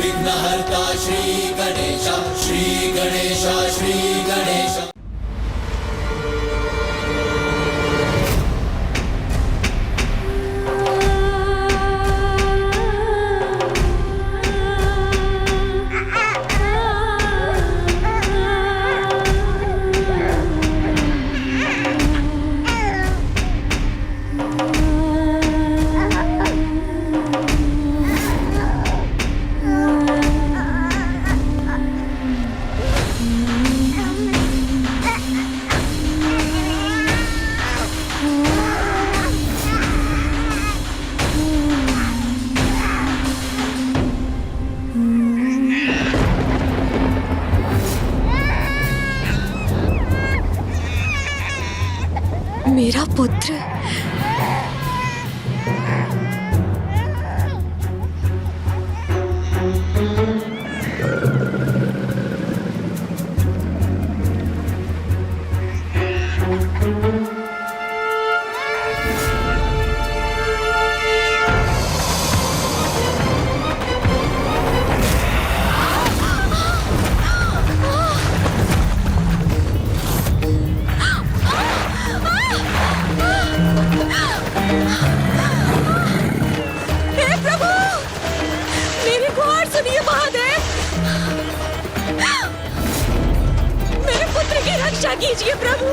विघ्नहर्ता श्री गणेश, श्री गणेश, श्री गणेश। मेरा पुत्र। रक्षा कीजिए प्रभु।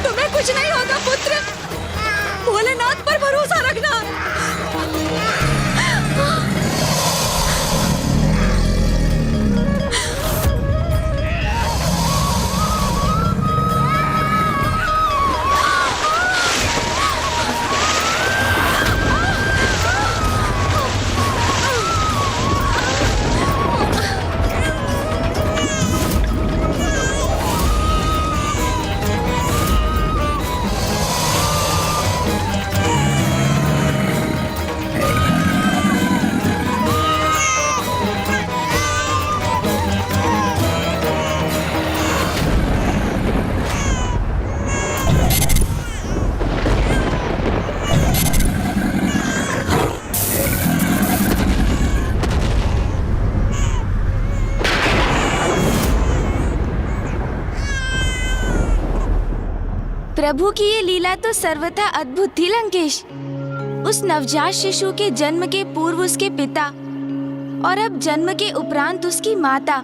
तुम्हें कुछ नहीं होगा पुत्र, भोलेनाथ पर भरोसा रखना। प्रभु की ये लीला तो सर्वथा अद्भुत थी लंकेश। उस नवजात शिशु के जन्म के पूर्व उसके पिता और अब जन्म के उपरांत उसकी माता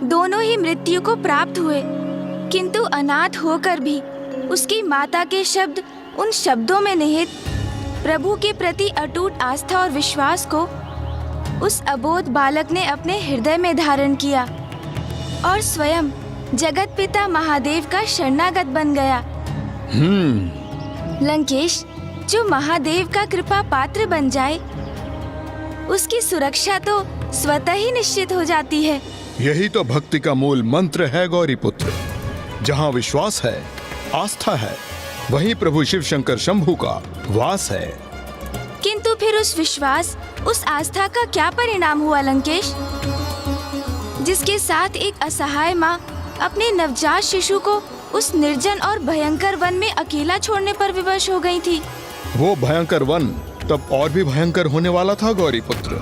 दोनों ही मृत्यु को प्राप्त हुए, किंतु अनाथ होकर भी उसकी माता के शब्द उन शब्दों में निहित प्रभु के प्रति अटूट आस्था और विश्वास को उस अबोध बालक ने अपने हृदय में धारण किया और स्वयं जगत पिता महादेव का शरणागत बन गया। लंकेश, जो महादेव का कृपा पात्र बन जाए उसकी सुरक्षा तो स्वतः ही निश्चित हो जाती है। यही तो भक्ति का मूल मंत्र है गौरी पुत्र। जहाँ विश्वास है, आस्था है, वहीं प्रभु शिव शंकर शंभू का वास है। किंतु फिर उस विश्वास, उस आस्था का क्या परिणाम हुआ लंकेश, जिसके साथ एक असहाय माँ अपने नवजात शिशु को उस निर्जन और भयंकर वन में अकेला छोड़ने पर विवश हो गई थी। वो भयंकर वन तब और भी भयंकर होने वाला था गौरी पुत्र,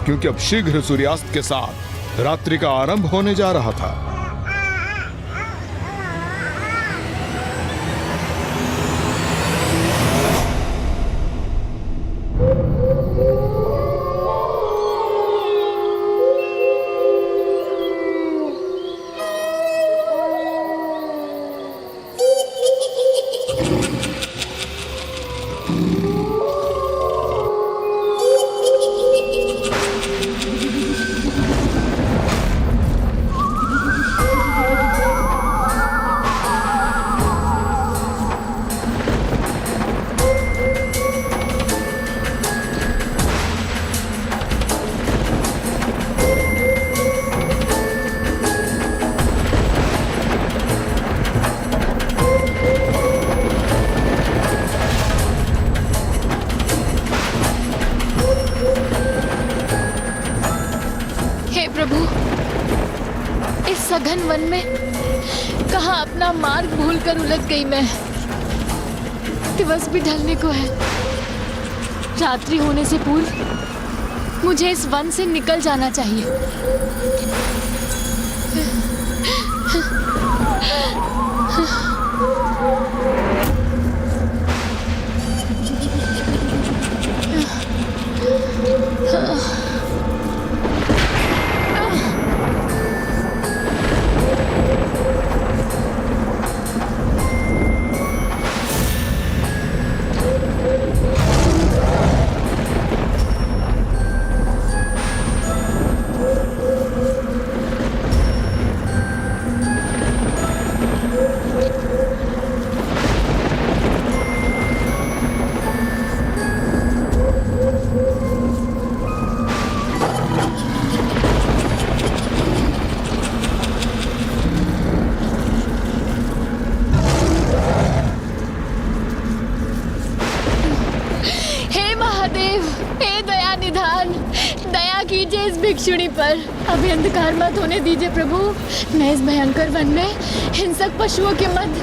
क्योंकि अब शीघ्र सूर्यास्त के साथ रात्रि का आरंभ होने जा रहा था। सघन वन में कहाँ अपना मार्ग भूलकर उलझ गई मैं। दिवस भी ढलने को है। रात्रि होने से पूर्व मुझे इस वन से निकल जाना चाहिए। कीजिए इस भिक्षुणी पर। अभी अंधकार मत होने दीजिए प्रभु। मैं इस भयंकर वन में हिंसक पशुओं के मध्य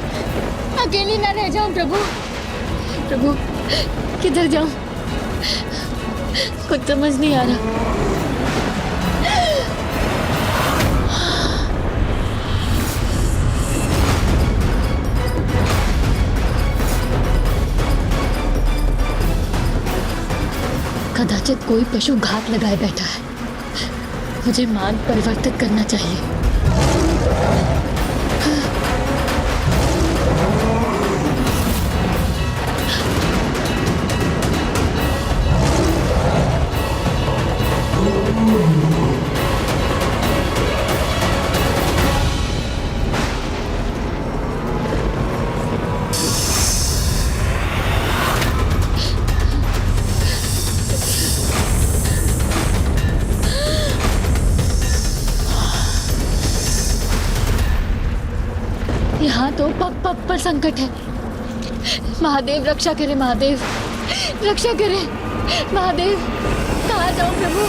अकेली न रह जाऊं प्रभु। प्रभु किधर जाऊं कुछ समझ नहीं आ रहा। कदाचित कोई पशु घात लगाए बैठा है। मुझे मार्ग परिवर्तित करना चाहिए। यहाँ तो पग पग पर संकट है। महादेव रक्षा करे, महादेव रक्षा करे। महादेव कहाँ जाऊँ प्रभु।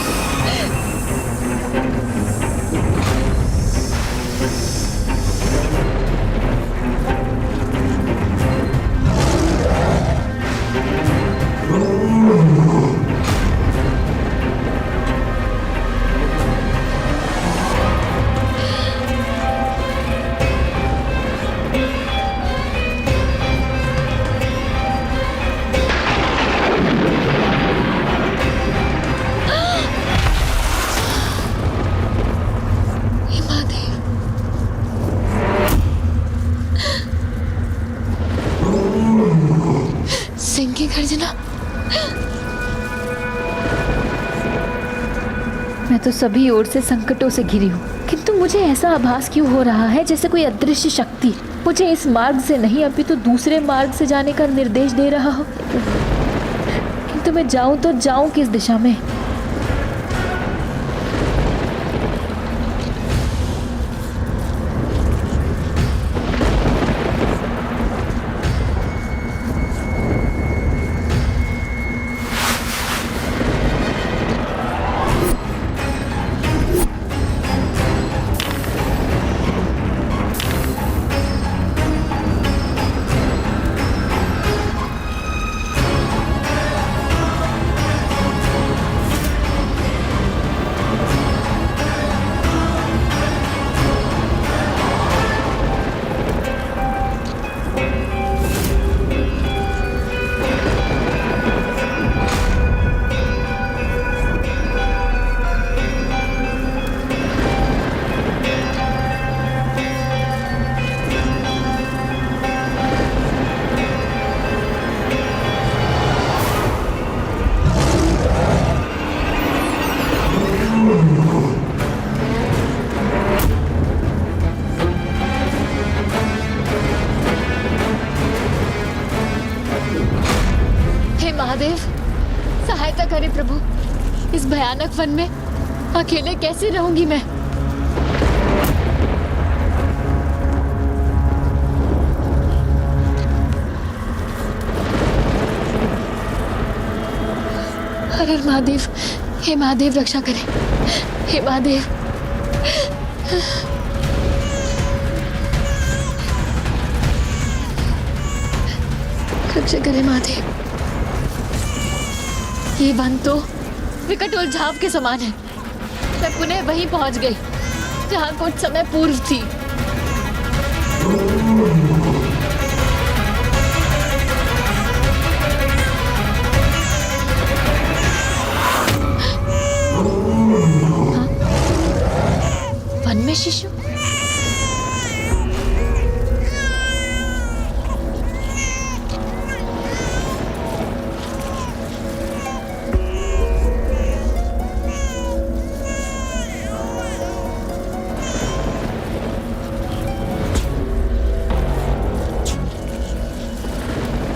मैं तो सभी ओर से संकटों से घिरी हूँ, किंतु मुझे ऐसा आभास क्यों हो रहा है जैसे कोई अदृश्य शक्ति मुझे इस मार्ग से नहीं अभी तो दूसरे मार्ग से जाने का निर्देश दे रहा हो। किंतु मैं जाऊं तो जाऊं किस दिशा में। महादेव सहायता करे प्रभु। इस भयानक वन में अकेले कैसे रहूंगी मैं। हर हर महादेव। हे महादेव रक्षा करे। हे महादेव। रक्षा करे महादेव। ये वन तो विकट उलझाव के समान है। मैं पुनः वहीं पहुंच गई जहां कुछ समय पूर्व थी। हाँ? वन में शिशु?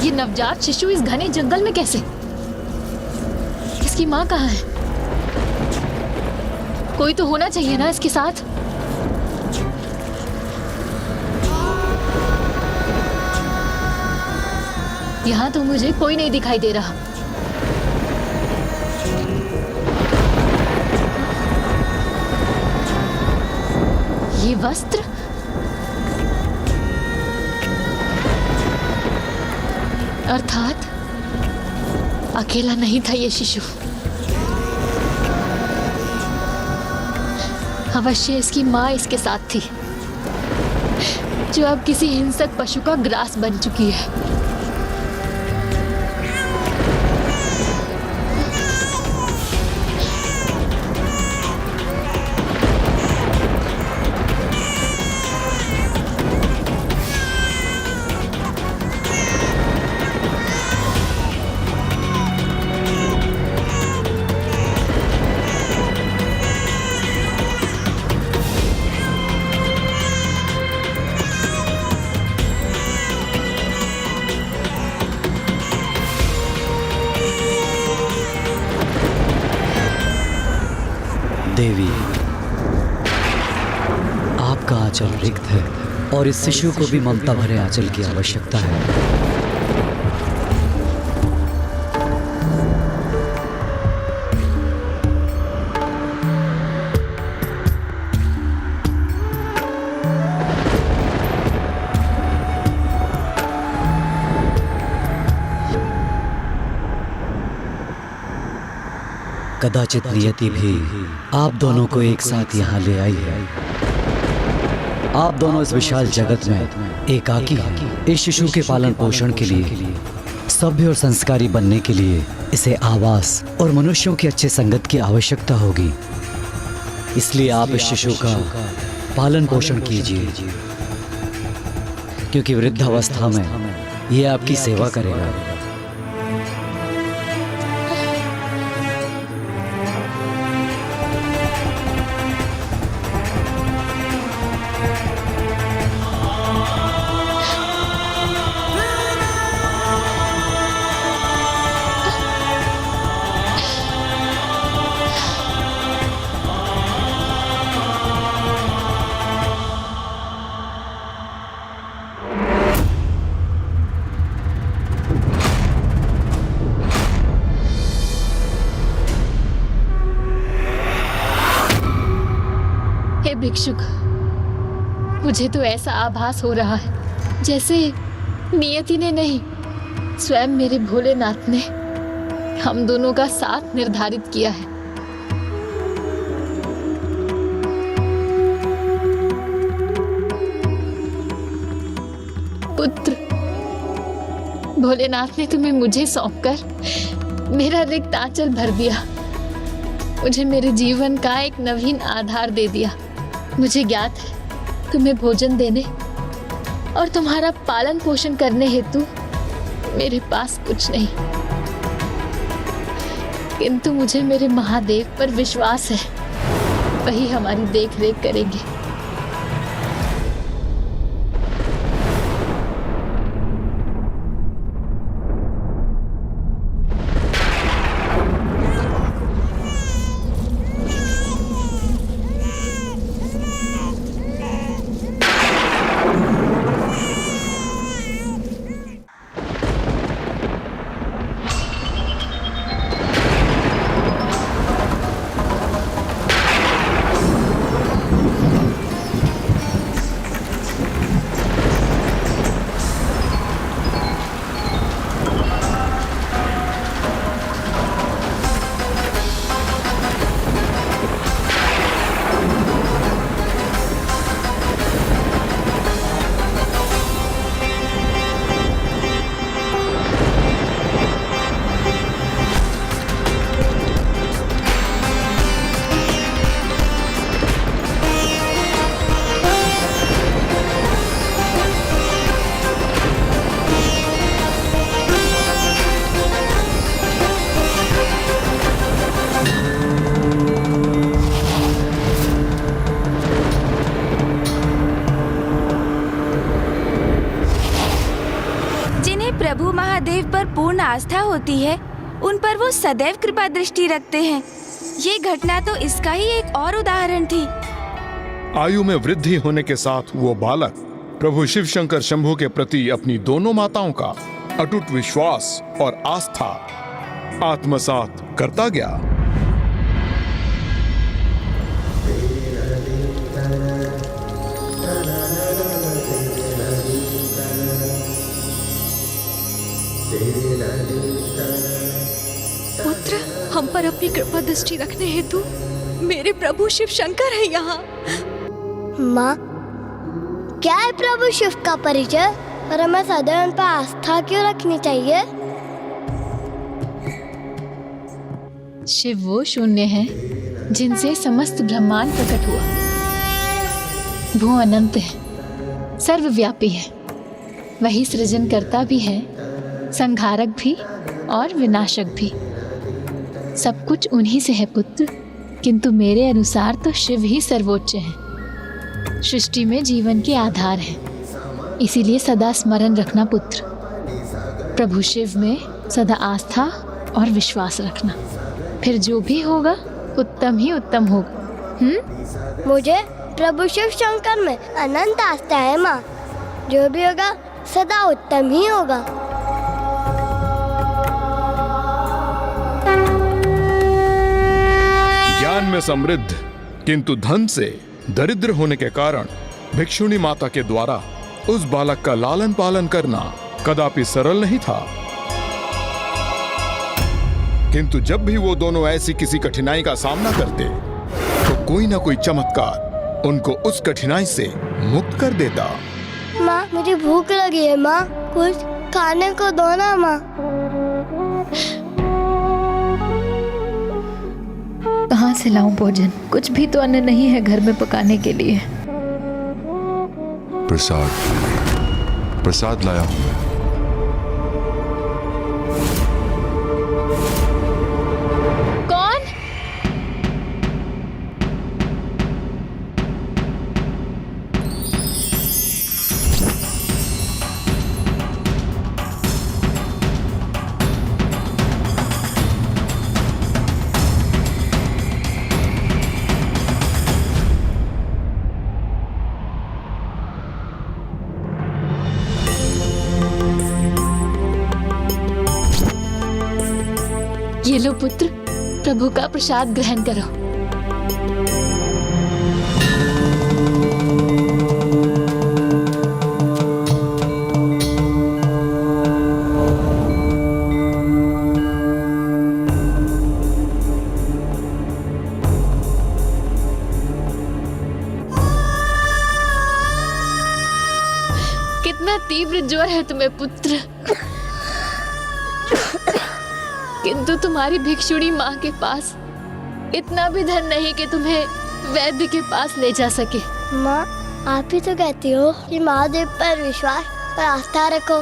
ये नवजात शिशु इस घने जंगल में कैसे? इसकी माँ कहाँ है? कोई तो होना चाहिए ना इसके साथ। यहाँ तो मुझे कोई नहीं दिखाई दे रहा। ये वस्त्र अर्थात अकेला नहीं था ये शिशु। अवश्य इसकी माँ इसके साथ थी, जो अब किसी हिंसक पशु का ग्रास बन चुकी है। देवी, आपका आंचल रिक्त है और इस शिशु को भी ममता भरे आंचल की आवश्यकता है। कदाचित नियति भी आप दोनों को एक साथ यहाँ ले आई है। आप दोनों इस विशाल जगत में एकाकी हैं। इस शिशु के पालन पोषण के लिए, सभ्य और संस्कारी बनने के लिए इसे आवास और मनुष्यों की अच्छे संगत की आवश्यकता होगी। इसलिए आप इस शिशु का पालन पोषण कीजिए, क्योंकि वृद्धावस्था में यह आपकी सेवा करेगा। भिक्षुक, मुझे तो ऐसा आभास हो रहा है जैसे नियति ने नहीं, स्वयं मेरे भोलेनाथ ने हम दोनों का साथ निर्धारित किया है। पुत्र, भोलेनाथ ने तुम्हें मुझे सौंपकर मेरा रिक्त आंचल भर दिया, मुझे मेरे जीवन का एक नवीन आधार दे दिया। मुझे ज्ञात है तुम्हें भोजन देने और तुम्हारा पालन पोषण करने हेतु मेरे पास कुछ नहीं, किंतु मुझे मेरे महादेव पर विश्वास है, वही हमारी देख रेख करेंगे। महादेव पर पूर्ण आस्था होती है, उन पर वो सदैव कृपा दृष्टि रखते हैं। ये घटना तो इसका ही एक और उदाहरण थी। आयु में वृद्धि होने के साथ वो बालक प्रभु शिव शंकर शंभू के प्रति अपनी दोनों माताओं का अटूट विश्वास और आस्था आत्मसात करता गया। पुत्र, हम पर अपनी कृपा दृष्टि रखने हेतु मेरे प्रभु शिव शंकर है यहाँ। माँ, क्या है प्रभु शिव का परिचय और हमें सदैव उन पर आस्था क्यों रखनी चाहिए? शिव वो शून्य है जिनसे समस्त ब्रह्मांड प्रकट हुआ। वो अनंत है, सर्वव्यापी है। वही सृजनकर्ता भी है, संहारक भी और विनाशक भी। सब कुछ उन्हीं से है पुत्र, किंतु मेरे अनुसार तो शिव ही सर्वोच्च है। सृष्टि में जीवन के आधार है, इसीलिए सदा स्मरण रखना पुत्र। प्रभु शिव में सदा आस्था और विश्वास रखना, फिर जो भी होगा उत्तम ही उत्तम होगा। मुझे प्रभु शिव शंकर में अनंत आस्था है माँ। जो भी होगा सदा उत्तम ही होगा। ज्ञान में समृद्ध किंतु धन से दरिद्र होने के कारण भिक्षुणी माता के द्वारा उस बालक का लालन पालन करना कदापि सरल नहीं था। किंतु जब भी वो दोनों ऐसी किसी कठिनाई का सामना करते तो कोई ना कोई चमत्कार उनको उस कठिनाई से मुक्त कर देता। माँ, मुझे भूख लगी है माँ, कुछ खाने को दो ना माँ। कहाँ से लाऊं भोजन? कुछ भी तो अन्न नहीं है घर में पकाने के लिए। प्रसाद लाया हूं मैं। कौन? ये लो पुत्र, प्रभु का प्रसाद ग्रहण करो। कितना तीव्र ज्वर है तुम्हें पुत्र, किंतु तुम्हारी भिक्षुणी माँ के पास इतना भी धन नहीं कि तुम्हें वैद्य के पास ले जा सके। माँ, आप ही तो कहती हो कि महादेव पर विश्वास और आस्था रखो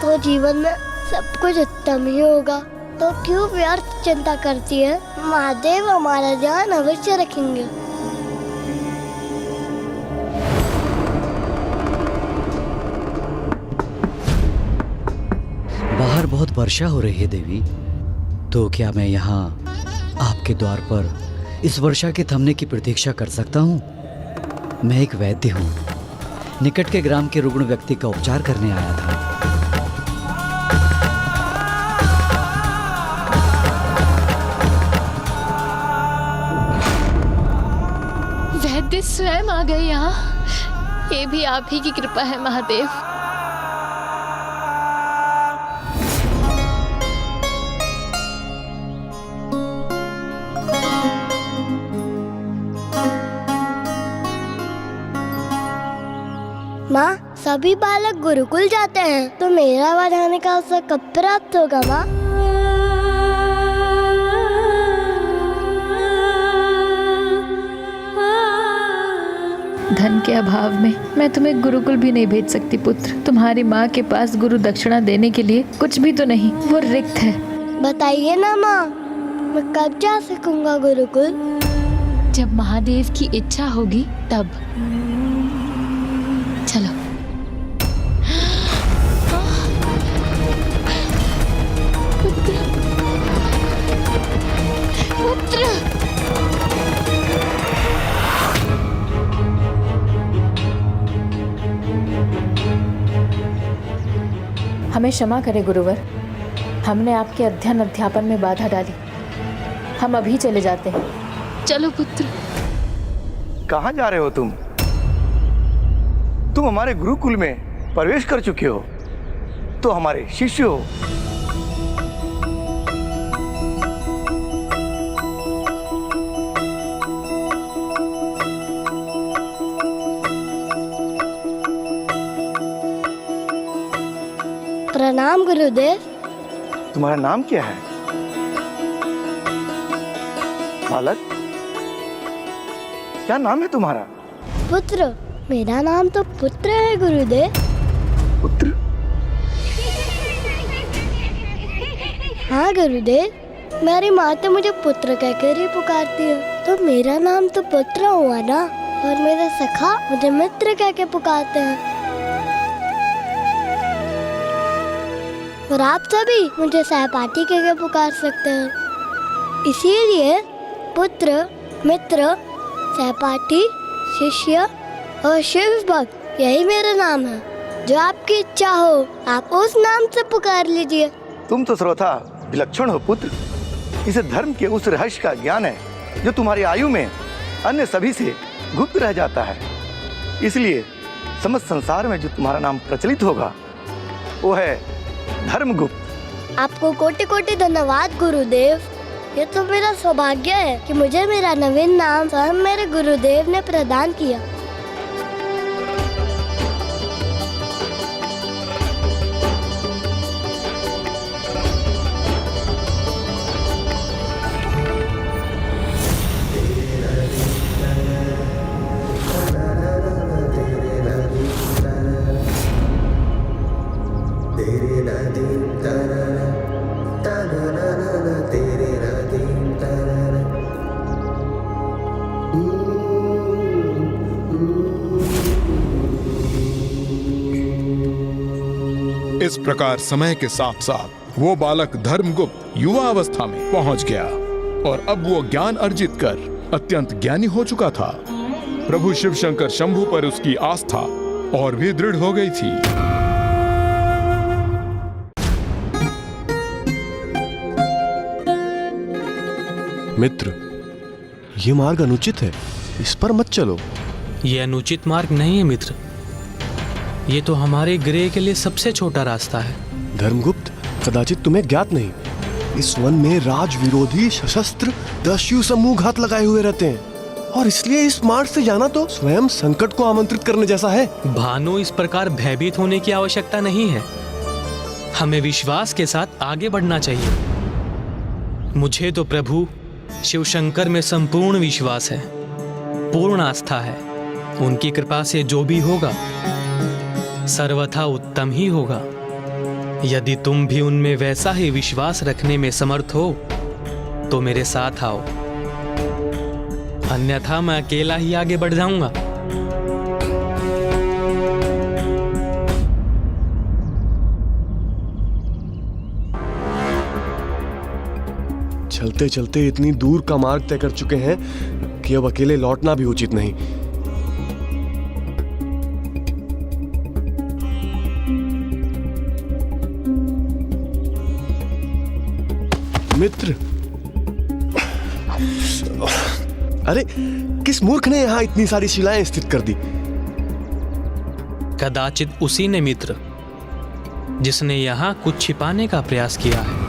तो जीवन में सब कुछ उत्तम ही होगा। तो क्यों व्यर्थ चिंता करती है? महादेव हमारा ध्यान अवश्य रखेंगे। बाहर बहुत वर्षा हो रही है देवी, तो क्या मैं यहाँ आपके द्वार पर इस वर्षा के थमने की प्रतीक्षा कर सकता हूँ? मैं एक वैद्य हूँ, निकट के ग्राम के रुग्ण व्यक्ति का उपचार करने आया था। वैद्य स्वयं आ गए यहाँ। ये भी आप ही की कृपा है महादेव। माँ, सभी बालक गुरुकुल जाते हैं तो मेरा वहाँ जाने का अवसर कब प्राप्त होगा माँ? धन के अभाव में मैं तुम्हें गुरुकुल भी नहीं भेज सकती पुत्र। तुम्हारी माँ के पास गुरु दक्षिणा देने के लिए कुछ भी तो नहीं, वो रिक्त है। बताइए ना माँ, मैं कब जा सकूंगा गुरुकुल? जब महादेव की इच्छा होगी तब। चलो। हमें क्षमा करें गुरुवर, हमने आपके अध्ययन अध्यापन में बाधा डाली। हम अभी चले जाते हैं। चलो पुत्र। कहाँ जा रहे हो तुम? तुम हमारे गुरुकुल में प्रवेश कर चुके हो, तो हमारे शिष्य हो। प्रणाम गुरुदेव। तुम्हारा नाम क्या है बालक? क्या नाम है तुम्हारा? पुत्र। मेरा नाम तो पुत्र है गुरुदेव। पुत्र? हाँ गुरुदेव, मेरी माँ तो मुझे पुत्र कहकर ही पुकारती है, तो मेरा नाम तो पुत्र हुआ ना। और मेरे सखा मुझे मित्र कह के पुकारते हैं, और आप सभी मुझे सहपाठी कह के पुकार सकते हैं। इसीलिए पुत्र, मित्र, सहपाठी, शिष्य और शिव भक्त, यही मेरा नाम है। जो आपकी इच्छा हो आप उस नाम से पुकार लीजिए। तुम तो सर्वथा विलक्षण हो पुत्र। इसे धर्म के उस रहस्य का ज्ञान है जो तुम्हारी आयु में अन्य सभी से गुप्त रह जाता है। इसलिए समस्त संसार में जो तुम्हारा नाम प्रचलित होगा वो है धर्मगुप्त। आपको कोटि कोटि धन्यवाद गुरुदेव। ये तो मेरा सौभाग्य है कि मुझे मेरा नवीन नाम स्वयं मेरे गुरुदेव ने प्रदान किया। इस प्रकार समय के साथ साथ वो बालक धर्मगुप्त युवा अवस्था में पहुंच गया और अब वो ज्ञान अर्जित कर अत्यंत ज्ञानी हो चुका था। प्रभु शिव शंकर शंभु पर उसकी आस्था और भी दृढ़ हो गई थी। मित्र, ये मार्ग अनुचित है, इस पर मत चलो। ये अनुचित मार्ग नहीं है मित्र, ये तो हमारे गृह के लिए सबसे छोटा रास्ता है। धर्मगुप्त, कदाचित तुम्हें ज्ञात नहीं, इस वन में राज विरोधी सशस्त्र दस्यु समूह घात लगाए हुए रहते हैं, और इसलिए इस मार्ग से जाना तो स्वयं संकट को आमंत्रित करने जैसा है। भानु, इस प्रकार भयभीत होने की आवश्यकता नहीं है। हमें विश्वास के साथ आगे बढ़ना चाहिए। मुझे तो प्रभु शिव शंकर में संपूर्ण विश्वास है, पूर्ण आस्था है। उनकी कृपा से जो भी होगा सर्वथा उत्तम ही होगा। यदि तुम भी उनमें वैसा ही विश्वास रखने में समर्थ हो तो मेरे साथ आओ, अन्यथा मैं अकेला ही आगे बढ़ जाऊंगा। चलते चलते इतनी दूर का मार्ग तय कर चुके हैं कि अब अकेले लौटना भी उचित नहीं। मित्र, अरे किस मूर्ख ने यहाँ इतनी सारी शिलाएं स्थित कर दी? कदाचित उसी ने मित्र, जिसने यहाँ कुछ छिपाने का प्रयास किया है।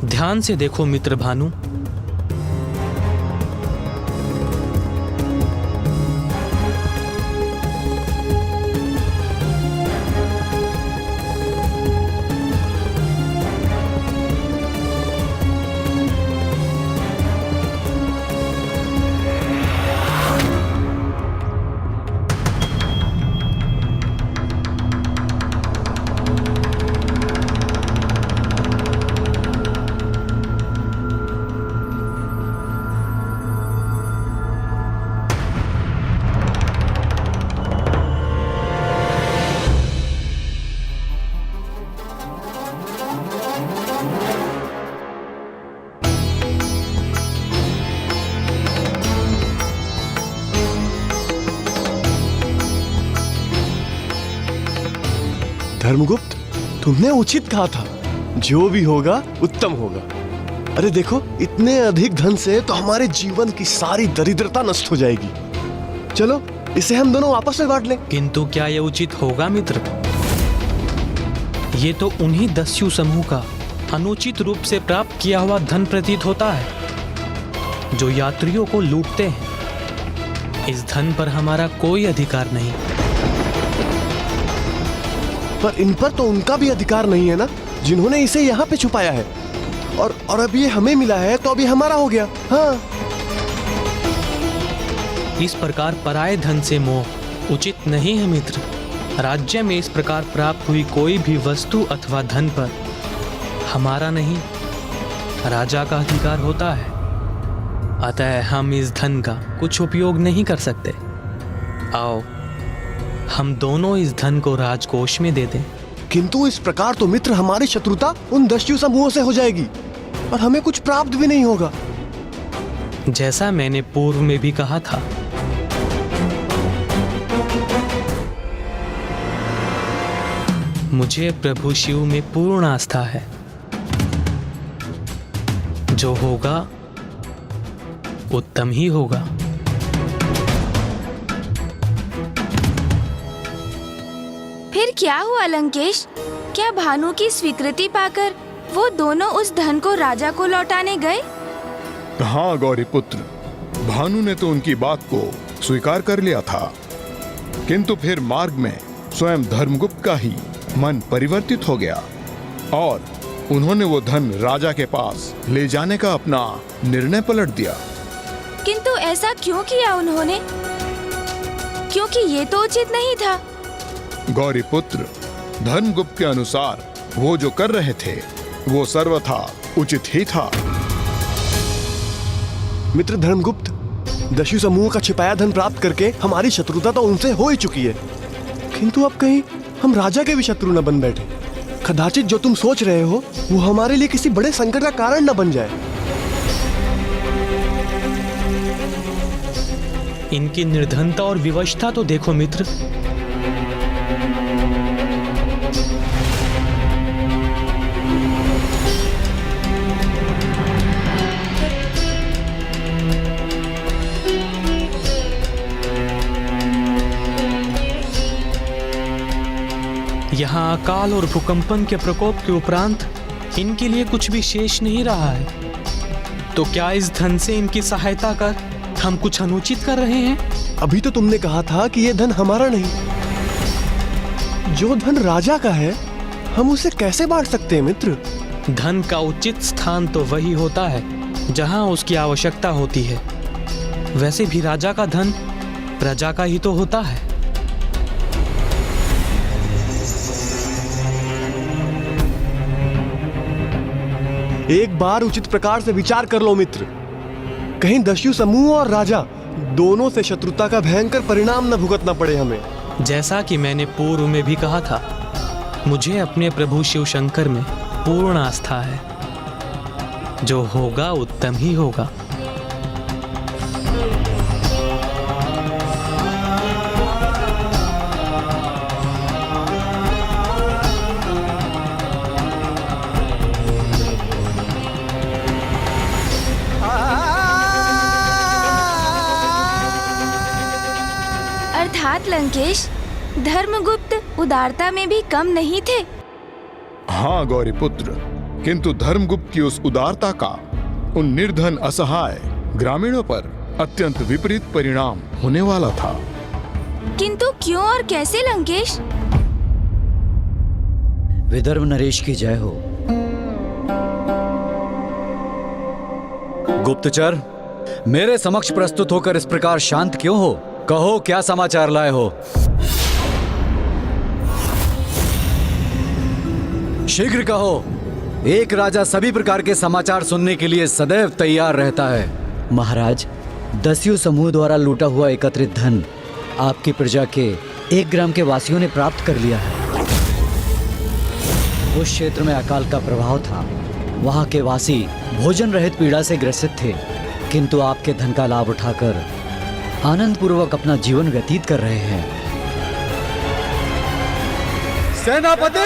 ध्यान से देखो मित्र भानु, धर्मगुप्त, तुमने उचित कहा था, जो भी होगा उत्तम होगा। अरे देखो, इतने अधिक धन से तो हमारे जीवन की सारी दरिद्रता नष्ट हो जाएगी। चलो इसे हम दोनों आपस में बांट लें। किंतु क्या यह उचित होगा मित्र? ये तो उन्हीं दस्यु समूह का अनुचित रूप से प्राप्त किया हुआ धन प्रतीत होता है, जो यात्रियों को लूटते हैं। इस धन पर हमारा कोई अधिकार नहीं। पर इन पर तो उनका भी अधिकार नहीं है ना, जिन्होंने इसे यहाँ पे छुपाया है। और अब ये हमें मिला है तो अभी हमारा हो गया। हाँ, इस प्रकार पराये धन से मोह उचित नहीं है मित्र। राज्य में इस प्रकार प्राप्त हुई कोई भी वस्तु अथवा धन पर हमारा नहीं, राजा का अधिकार होता है। अतः हम इस धन का कुछ उपयोग नहीं कर सकते। आओ हम दोनों इस धन को राजकोष में दे दें। किंतु इस प्रकार तो मित्र हमारी शत्रुता उन दस्यु समूहों से हो जाएगी और हमें कुछ प्राप्त भी नहीं होगा। जैसा मैंने पूर्व में भी कहा था, मुझे प्रभु शिव में पूर्ण आस्था है। जो होगा उत्तम ही होगा। फिर क्या हुआ लंकेश? क्या भानु की स्वीकृति पाकर वो दोनों उस धन को राजा को लौटाने गए? हाँ गौरी पुत्र, भानु ने तो उनकी बात को स्वीकार कर लिया था, किंतु फिर मार्ग में स्वयं धर्मगुप्त का ही मन परिवर्तित हो गया और उन्होंने वो धन राजा के पास ले जाने का अपना निर्णय पलट दिया। किंतु ऐसा क्यों किया उन्होंने? क्योंकि ये तो उचित नहीं था। गौरी पुत्र, धर्मगुप्त के अनुसार वो जो कर रहे थे वो सर्वथा उचित ही था। मित्र धर्मगुप्त, दस्यु समूह का छिपाया धन प्राप्त करके हमारी शत्रुता तो उनसे हो ही चुकी है, किंतु अब कहीं हम राजा के भी शत्रु न बन बैठे। कदाचित जो तुम सोच रहे हो वो हमारे लिए किसी बड़े संकट का कारण न बन जाए। इनकी निर्धनता और विवशता तो देखो मित्र। यहाँ अकाल और भूकंपन के प्रकोप के उपरांत इनके लिए कुछ भी शेष नहीं रहा है। तो क्या इस धन से इनकी सहायता कर हम कुछ अनुचित कर रहे हैं? अभी तो तुमने कहा था कि ये धन हमारा नहीं, जो धन राजा का है हम उसे कैसे बांट सकते हैं मित्र? धन का उचित स्थान तो वही होता है जहाँ उसकी आवश्यकता होती है। वैसे भी राजा का धन प्रजा का ही तो होता है। एक बार उचित प्रकार से विचार कर लो मित्र, कहीं दस्यु समूह और राजा दोनों से शत्रुता का भयंकर परिणाम न भुगतना पड़े हमें। जैसा कि मैंने पूर्व में भी कहा था, मुझे अपने प्रभु शिव शंकर में पूर्ण आस्था है। जो होगा उत्तम ही होगा। अर्थात लंकेश, धर्मगुप्त उदारता में भी कम नहीं थे। हाँ गौरी पुत्र, किंतु धर्मगुप्त की उस उदारता का उन निर्धन असहाय ग्रामीणों पर अत्यंत विपरीत परिणाम होने वाला था। किंतु क्यों और कैसे लंकेश? विदर्भ नरेश की जय हो। गुप्तचर, मेरे समक्ष प्रस्तुत होकर इस प्रकार शांत क्यों हो? कहो, क्या समाचार लाए हो? शीघ्र कहो। एक राजा सभी प्रकार के समाचार सुनने के लिए सदैव तैयार रहता है। महाराज, दस्यु समूह द्वारा लूटा हुआ एकत्रित धन आपकी प्रजा के 1 ग्राम के वासियों ने प्राप्त कर लिया है। उस क्षेत्र में अकाल का प्रभाव था। वहां के वासी भोजन रहित पीड़ा से ग्रसित थे, किंतु आपके धन का लाभ उठाकर आनंद पूर्वक अपना जीवन व्यतीत कर रहे हैं। सेनापति!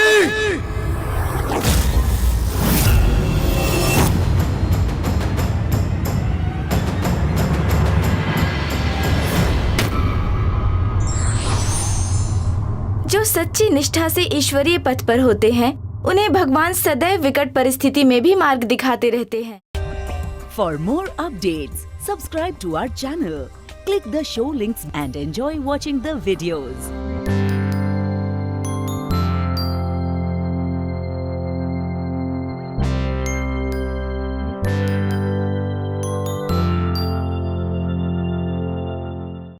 जो सच्ची निष्ठा से ईश्वरीय पथ पर होते हैं, उन्हें भगवान सदैव विकट परिस्थिति में भी मार्ग दिखाते रहते हैं। For more updates, subscribe to our channel, click the show links and enjoy watching the videos.